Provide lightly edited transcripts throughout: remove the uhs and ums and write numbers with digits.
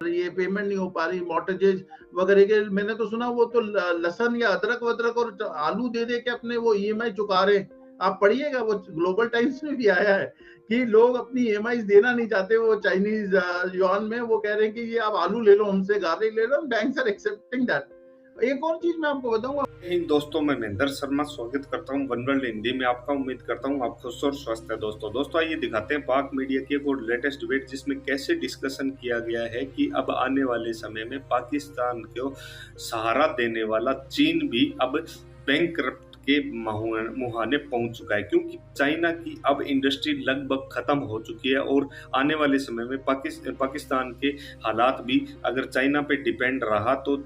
ये पेमेंट नहीं हो पा रही, मॉर्टगेज वगैरह के। मैंने तो सुना वो तो लहसुन या अदरक वदरक और आलू दे दे के अपने वो ईएमआई चुका रहे हैं। आप पढ़िएगा, वो ग्लोबल टाइम्स में भी आया है कि लोग अपनी ईएमआई देना नहीं चाहते, वो चाइनीज युआन में। वो कह रहे हैं कि ये आप आलू ले लो हमसे, गार्लिक ले लो, बैंक्स आर एक्सेप्टिंग दैट। एक और चीज मैं आपको बताऊंगा। इन दोस्तों, मैं महेंद्र शर्मा स्वागत करता हूं वन वर्ल्ड हिंदी में आपका। उम्मीद करता हूं आप खुश और स्वस्थ है। दोस्तों आइए दिखाते हैं पाक मीडिया की एक और लेटेस्ट डिबेट, जिसमें कैसे डिस्कशन किया गया है कि अब आने वाले समय में पाकिस्तान को सहारा देने वाला चीन भी अब बैंक के मुहाने पहुंच चुका है, क्योंकि चाइना की अब इंडस्ट्री लगभग खत्म हो चुकी है और आने वाले समय में पाकिस्तान के हालात भी अगर चाइना पे डिपेंड रहा तो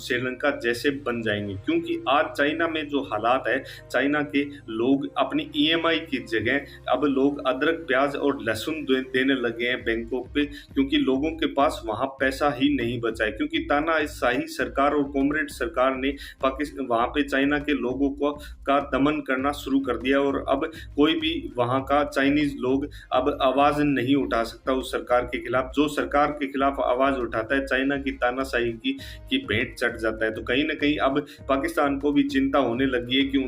श्रीलंका जैसे बन जाएंगे। क्योंकि आज चाइना में जो हालात है, चाइना के लोग अपनी ईएमआई की जगह अब लोग अदरक, प्याज और लहसुन देने लगे हैं बैंकों पे, क्योंकि लोगों के पास वहां पैसा ही नहीं बचा है। क्योंकि तानाशाही सरकार और कॉमरेड सरकार ने पाकिस्तान वहां पे चाइना के लोगों को का दमन करना शुरू कर दिया और अब कोई भी वहां का चाइनीज लोग अब आवाज नहीं उठा सकता उस सरकार के खिलाफ। जो सरकार के खिलाफ आवाज उठाता है, चाइना की तानाशाही की भेंट चढ़ जाता है। तो कहीं ना कहीं अब पाकिस्तान को भी चिंता होने लगी है कि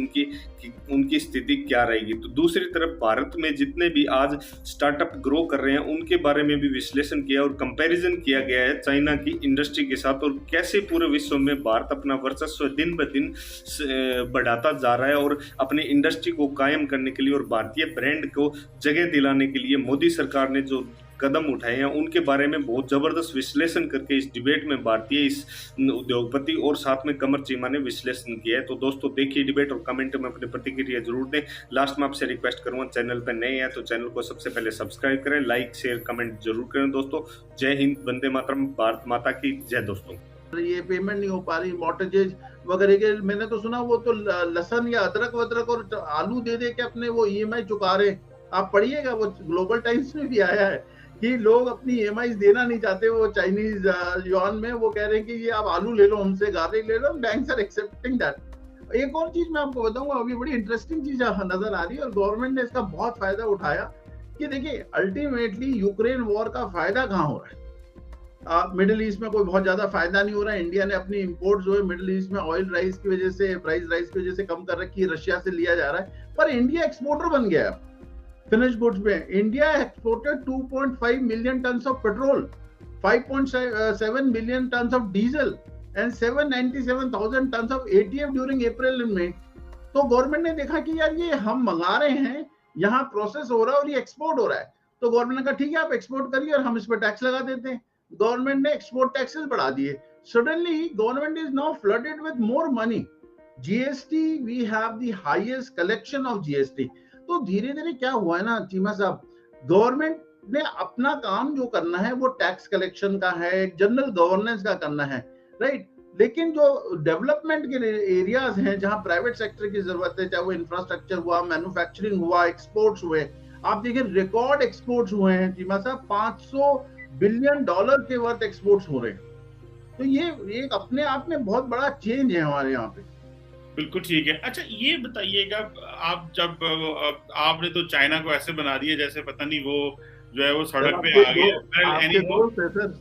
उनकी स्थिति क्या रहेगी। तो दूसरी तरफ भारत में जितने भी आज स्टार्टअप ग्रो कर रहे हैं, उनके बारे में भी विश्लेषण किया और कंपैरिजन किया गया है चाइना की इंडस्ट्री के साथ, और कैसे पूरे विश्व में भारत अपना वर्चस्व दिन ब दिन बढ़ाता जा रहा है और अपनी इंडस्ट्री को कायम करने के लिए और भारतीय ब्रांड को जगह दिलाने के लिए मोदी सरकार ने जो कदम उठाए हैं, उनके बारे में बहुत जबरदस्त विश्लेषण करके इस डिबेट में भारतीय इस उद्योगपति और साथ में कमर चीमा ने विश्लेषण किया है। तो दोस्तों देखिए डिबेट और कमेंट में अपनी प्रतिक्रिया जरूर दें। लास्ट में आपसे रिक्वेस्ट करूंगा, चैनल पर नए हैं तो चैनल को सबसे पहले सब्सक्राइब करें, लाइक शेयर कमेंट जरूर करें। दोस्तों जय हिंद, वंदे मातरम, भारत माता की जय। दोस्तों ये पेमेंट नहीं हो पा रही, मॉर्टगेज वगैरह के। मैंने तो सुना वो तो लहसुन या अदरक वदरक और आलू दे दे के अपने वो ईएमआई चुका रहे हैं। आप पढ़िएगा, वो ग्लोबल टाइम्स में भी आया है कि लोग अपनी ईएमआई देना नहीं चाहते, वो चाइनीज युआन में। वो कह रहे हैं कि ये आप आलू ले लो हमसे, गार्लिक ले लो, बैंक्स आर एक्सेप्टिंग दैट। एक और चीज मैं आपको बताऊंगा, अभी बड़ी इंटरेस्टिंग चीज नजर आ रही है और गवर्नमेंट ने इसका बहुत फायदा उठाया कि देखिए अल्टीमेटली यूक्रेन वॉर का फायदा कहाँ हो रहा है। मिडिल ईस्ट में कोई बहुत ज्यादा फायदा नहीं हो रहा है। इंडिया ने अपनी इंपोर्ट जो है मिडिल ईस्ट में ऑयल राइस की वजह से, प्राइस राइस की वजह से कम कर रखी है, रशिया से लिया जा रहा है। पर इंडिया एक्सपोर्टर बन गया है फिनिश गुड्स में। India exported 2.5 million tonnes of petrol, 5.7 million tonnes of diesel and 797,000 tonnes of ATF during April and May. तो गवर्नमेंट ने देखा कि यार ये हम मंगा रहे हैं, यहाँ प्रोसेस हो रहा है और ये एक्सपोर्ट हो रहा है। तो गवर्नमेंट ने कहा ठीक है आप एक्सपोर्ट करिए और हम इस पर टैक्स लगा देते हैं। गवर्नमेंट ने एक्सपोर्ट टैक्सेस बढ़ा दिए। Suddenly government is now flooded with more money. GST, we have the highest collection of GST. तो धीरे धीरे क्या हुआ है ना चीमा साहब, गवर्नमेंट ने अपना काम जो करना है वो टैक्स कलेक्शन का है, जनरल गवर्नेंस का करना है, राइट। लेकिन जो डेवलपमेंट के एरियाज हैं जहां प्राइवेट सेक्टर की जरूरत है, चाहे वो इंफ्रास्ट्रक्चर हुआ, मैन्युफैक्चरिंग हुआ, एक्सपोर्ट्स हुए, आप देखिए रिकॉर्ड एक्सपोर्ट्स हुए हैं चीमा साहब, $500 बिलियन के वर्थ एक्सपोर्ट्स हो रहे हैं। तो ये एक अपने आप में बहुत बड़ा चेंज है हमारे यहाँ पे। बिल्कुल ठीक है। अच्छा ये बताइएगा, आप जब आपने तो चाइना को ऐसे बना दिया जैसे पता नहीं वो जो है वो सड़क पे आ गए।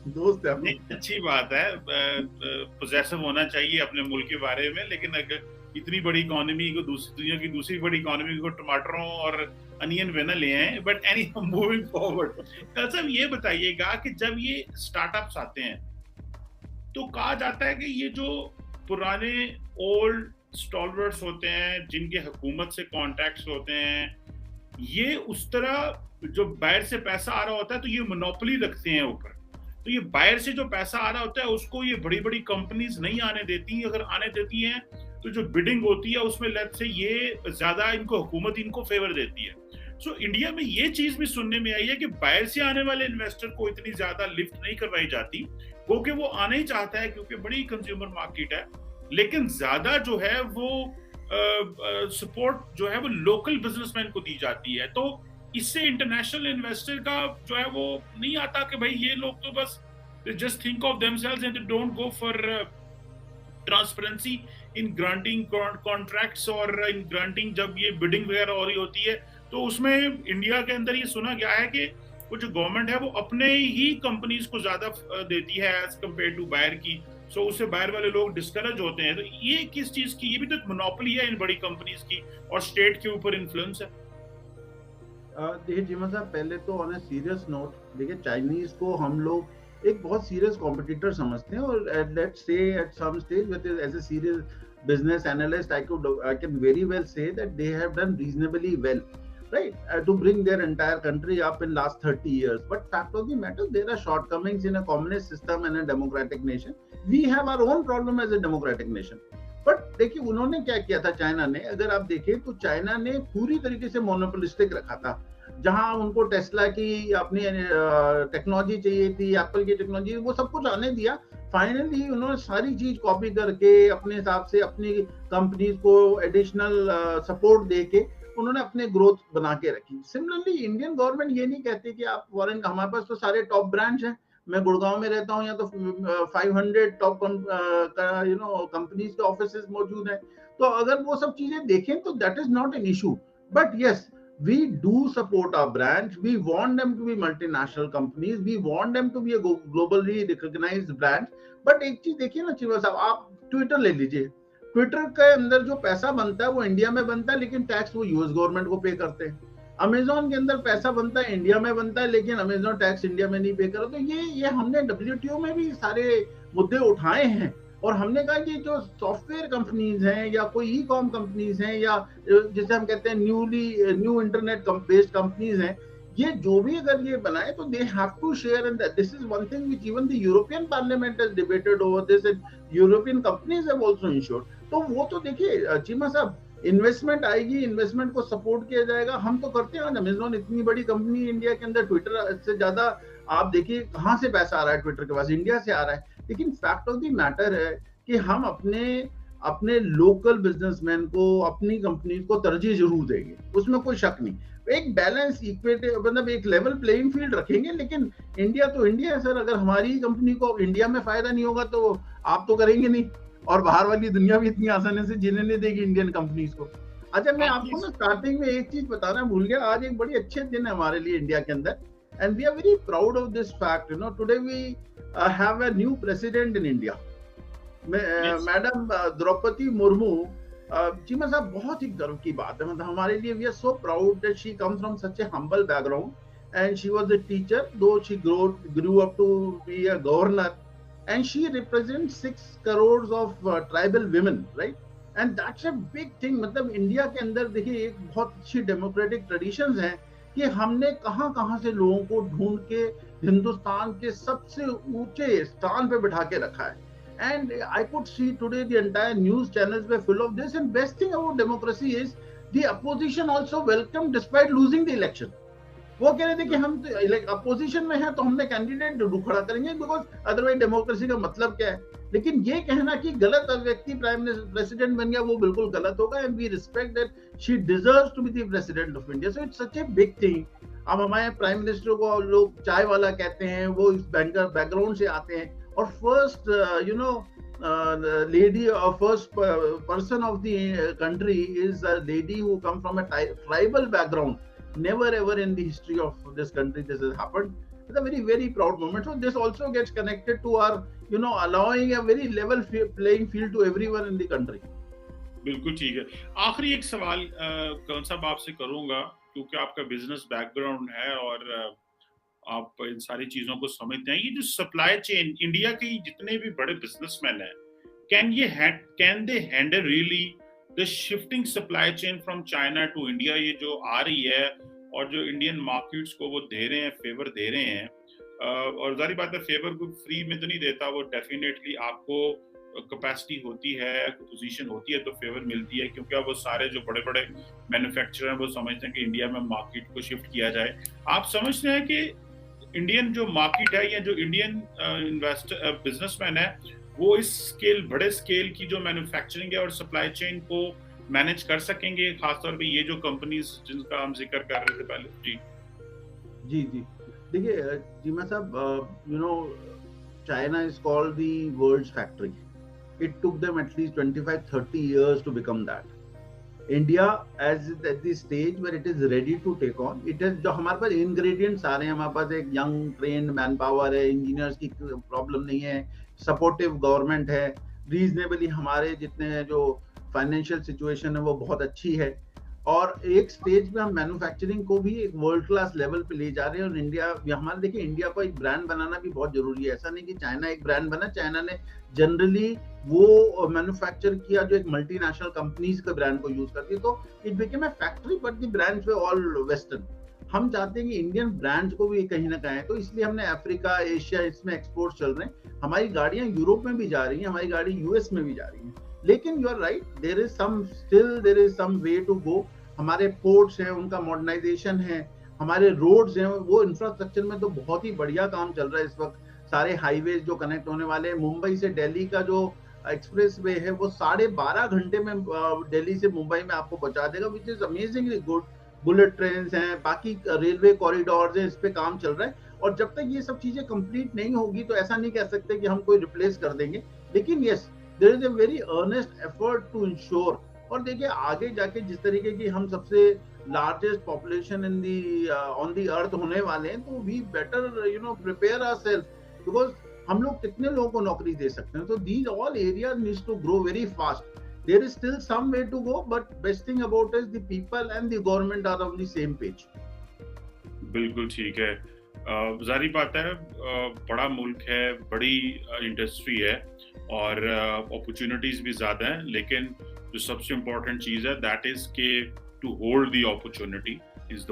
दोस्त है, अच्छी बात है, पोजेसिव होना चाहिए अपने मुल्क के बारे में, लेकिन अगर इतनी बड़ी इकोनॉमी को दुनिया की दूसरी बड़ी इकोनॉमी को टमाटरों और अनियन वे न ले आए। बट एनी मूविंग फॉरवर्ड, साहब ये बताइएगा कि जब ये स्टार्टअप्स आते हैं तो कहा जाता है कि ये जो पुराने ओल्ड स्टॉलवर्स होते हैं जिनके हुकूमत से कॉन्टैक्ट्स होते हैं, ये उस तरह जो बाहर से पैसा आ रहा होता है तो ये मोनोपोली रखते हैं ऊपर। तो ये बाहर से जो पैसा आ रहा होता है उसको ये बड़ी बड़ी कंपनीज नहीं आने देती। अगर आने देती हैं तो जो बिडिंग होती है उसमें लेट से ये ज्यादा इनको हुकूमत इनको फेवर देती है। सो इंडिया में ये चीज भी सुनने में आई है कि बाहर से आने वाले इन्वेस्टर को इतनी ज्यादा लिफ्ट नहीं करवाई जाती, क्योंकि वो आना ही चाहता है क्योंकि बड़ी कंज्यूमर मार्केट है, लेकिन ज्यादा जो है वो सपोर्ट जो है वो लोकल बिजनेसमैन को दी जाती है। तो इससे इंटरनेशनल इन्वेस्टर का जो है वो नहीं आता कि भाई ये लोग तो बस just think of themselves and they don't go for transparency in granting contracts और इन ग्रांटिंग जब ये बिडिंग वगैरह हो रही होती है। तो उसमें इंडिया के अंदर ये सुना गया है कि वो जो गवर्नमेंट है वो अपने ही कंपनीज को ज्यादा देती है एज कम्पेयर टू बाहर की, सो उससे बाहर वाले लोग डिस्करेज होते हैं। तो ये किस चीज की, ये भी तो एक मोनोपोली है इन बड़ी कंपनीज की और स्टेट के ऊपर इन्फ्लुएंस है। देखिए जीवन साहब, पहले तो ऑन ए सीरियस नोट, देखिए चाइनीज को हम लोग एक बहुत सीरियस कॉम्पिटिटर समझते हैं, और let's say at some stage with as a serious business analyst, I can very well say that they have done reasonably well, right, to bring their entire country up in last 30 years. But fact of the matter, there are shortcomings in a communist system and a democratic nation. We have our own problem as a democratic nation. But देखिए उन्होंने क्या किया था China ने, अगर आप देखें तो चाइना ने पूरी तरीके से मोनोपोलिस्टिक रखा था। जहां उनको टेस्ला की अपनी टेक्नोलॉजी चाहिए थी, एप्पल की टेक्नोलॉजी, वो सब कुछ आने दिया। फाइनली उन्होंने सारी चीज कॉपी करके अपने हिसाब से अपनी कंपनीज को एडिशनल सपोर्ट देके उन्होंने अपने ग्रोथ बना के रखी। सिमिलरली इंडियन गवर्नमेंट ये नहीं कहती कि आप फॉरेन, हमारे पास तो सारे टॉप ब्रांच हैं। मैं गुड़गांव में रहता हूँ, यहाँ तो 500 टॉप कंपनीज के ऑफिसेज मौजूद हैं। तो अगर वो सब चीजें देखें तो that is not an issue. But yes, we do support our brands. We want them to be multinational companies. We want them to be a globally recognized brand. But एक चीज देखिए ना चिवा साहब, आप ट्विटर ले लीजिए। ट्विटर के अंदर जो पैसा बनता है वो इंडिया में बनता है, लेकिन टैक्स वो यूएस गवर्नमेंट को पे करते हैं। अमेजोन के अंदर पैसा बनता है, इंडिया में बनता है, लेकिन अमेजोन टैक्स इंडिया में नहीं पे कर। तो ये हमने WTO में भी सारे मुद्दे उठाए हैं, और हमने कहा कि जो सॉफ्टवेयर कंपनीज हैं या कोई ई कॉम कंपनीज हैं या जिसे हम कहते हैं न्यू इंटरनेट बेस्ड कंपनीज हैं, ये जो भी अगर ये बनाए तो they have to share in that. This is one thing which even the European parliament has debated over this, and European companies have also insured. तो वो तो देखिए चीमा साहब, इन्वेस्टमेंट आएगी, इन्वेस्टमेंट को सपोर्ट किया जाएगा। हम तो करते हैं। अमेजोन इतनी बड़ी कंपनी इंडिया के अंदर, ट्विटर से ज्यादा आप देखिए कहाँ से पैसा आ रहा है ट्विटर के पास, इंडिया से आ रहा है। लेकिन फैक्ट ऑफ द मैटर है कि हम अपने लोकल बिजनेसमैन को, अपनी कंपनी को तरजीह जरूर देंगे, उसमें कोई शक नहीं। एक बैलेंस, इक्वेटिव, मतलब एक लेवल प्लेइंग फील्ड रखेंगे। लेकिन इंडिया तो इंडिया है सर, अगर हमारी कंपनी को इंडिया में फायदा नहीं होगा तो आप तो करेंगे नहीं, और बाहर वाली दुनिया भी इतनी आसानी से जीने नहीं देगी इंडियन कंपनीज को। अच्छा, मैं आपको ना स्टार्टिंग में एक चीज बताना भूल गया। आज एक बड़ी अच्छे दिन है हमारे लिए इंडिया के अंदर, and we are very proud of this fact. Today we have a new president in India, madam Droupadi Murmu. Cheema साहब, बहुत ही गर्व की बात है, मतलब हमारे लिए। We are so proud that she comes from such a humble background, and she was a teacher, though she grew up to be a governor, and she represents 6 crores of tribal women, right? And that's a big thing। मतलब India के अंदर देखिए एक बहुत अच्छी democratic traditions हैं कि हमने कहां से लोगों को ढूंढ के हिंदुस्तान के सबसे ऊंचे स्थान पे बिठा के रखा है। And I could see today the entire news channels were full of this. And best thing about democracy is the opposition also welcomed despite losing the election. वो कह रहे थे कि हम अपोजिशन में हैं तो हमने कैंडिडेट खड़ा करेंगे, बिकॉज अदरवाइज डेमोक्रेसी का मतलब क्या है। लेकिन ये कहना कि गलत व्यक्ति प्राइम प्रेसिडेंट बन गया, वो बिल्कुल गलत होगा। And we respect that she deserves to be the president of India. So it's such a big thing. अब हमारे प्राइम मिनिस्टर को लोग चाय वाला कहते हैं, वो इस बैंकर बैकग्राउंड से आते हैं, और first lady or first person of the country is a lady who come from a tribal background. Never ever in the history of this country this has happened. It's a very, very proud moment. So this also gets connected to our, allowing a very level playing field to everyone in the country. बिल्कुल ठीक है। आखिरी एक सवाल कौन साहब आपसे करूंगा, क्योंकि आपका बिजनेस बैकग्राउंड है और आप इन सारी चीजों को समझते हैं। ये जो सप्लाई चेन, इंडिया के जितने भी बड़े बिजनेसमैन हैं, can they handle really the shifting supply chain from China to India? ये जो आ रही है और जो इंडियन मार्केट्स को वो दे रहे हैं, फेवर दे रहे हैं, और जारी बात है फेवर को फ्री में तो नहीं देता वो, डेफिनेटली आपको कैपेसिटी होती है, पोजीशन होती है तो फेवर मिलती है, क्योंकि अब वो सारे जो बड़े बड़े मैन्युफैक्चरर हैं वो समझते हैं कि इंडिया में मार्केट को शिफ्ट किया जाए। आप समझते हैं कि इंडियन जो मार्केट है या जो इंडियन इन्वेस्टर बिजनेसमैन है, वो इस बड़े स्केल की जो मैन्युफैक्चरिंग है और सप्लाई चेन को मैनेज कर सकेंगे, खासतौर पे ये जो कंपनीज जिनका हम जिक्र कर रहे थे पहले? जी जी देखिए जीमा साहब, China is called the world's factory. It took them at least 25-30 years to become that. India as at the stage where it is ready to take on it is, जो हमारे पास इंग्रेडिएंट्स आ रहे हैं, हमारे पास एक यंग ट्रेन्ड मैन पावर है, engineers की problem नहीं है, सपोर्टिव गवर्नमेंट है, रीजनेबली हमारे जितने जो फाइनेंशियल सिचुएशन है वो बहुत अच्छी है, और एक स्टेज पे हम मैन्युफैक्चरिंग को भी एक वर्ल्ड क्लास लेवल पे ले जा रहे हैं। और इंडिया, हमारे देखिए इंडिया को एक ब्रांड बनाना भी बहुत जरूरी है। ऐसा नहीं कि चाइना एक ब्रांड बना, चाइना ने जनरली वो मैन्युफैक्चर किया जो एक मल्टीनेशनल कंपनीज के ब्रांड को यूज करती है, तो it became a factory but the brands way all western. हम चाहते हैं कि इंडियन ब्रांड्स को भी कहीं ना कहीं, तो इसलिए हमने अफ्रीका, एशिया, इसमें एक्सपोर्ट चल रहे हैं। हमारी गाड़ियां यूरोप में भी जा रही हैं, हमारी गाड़ी यूएस में भी जा रही है। लेकिन you are right, there is some way to go. हमारे पोर्ट्स हैं, उनका मॉडर्नाइजेशन है, हमारे रोड्स हैं, वो इंफ्रास्ट्रक्चर में तो बहुत ही बढ़िया काम चल रहा है इस वक्त। सारे हाईवेज जो कनेक्ट होने वाले हैं, मुंबई से दिल्ली का जो एक्सप्रेस वे है वो 12.5 घंटे में दिल्ली से मुंबई में आपको पहुंचा देगा, which is amazingly good. Bullet train हैं, बाकी रेलवे कॉरिडोर हैं, इस पे काम चल रहा है। और जब तक ये सब चीजें कंप्लीट नहीं होगी तो ऐसा नहीं कह सकते कि हम कोई रिप्लेस कर देंगे। लेकिन yes, there is a very earnest effort to ensure. और देखिए आगे जाके जिस तरीके की हम सबसे largest population in the on the earth होने वाले हैं, तो we better prepare ourself, because हम लोग कितने लोगों को नौकरी दे सकते हैं। तो these all areas needs to grow very fast. There is still some way to go, but best thing about is the people and the government are on the same page. बिल्कुल ठीक है। जारी बात है, बड़ा मुल्क है, बड़ी इंडस्ट्री है और अपॉर्चुनिटीज भी ज्यादा हैं, लेकिन जो सबसे इम्पोर्टेंट चीज है that is key to hold the opportunity is the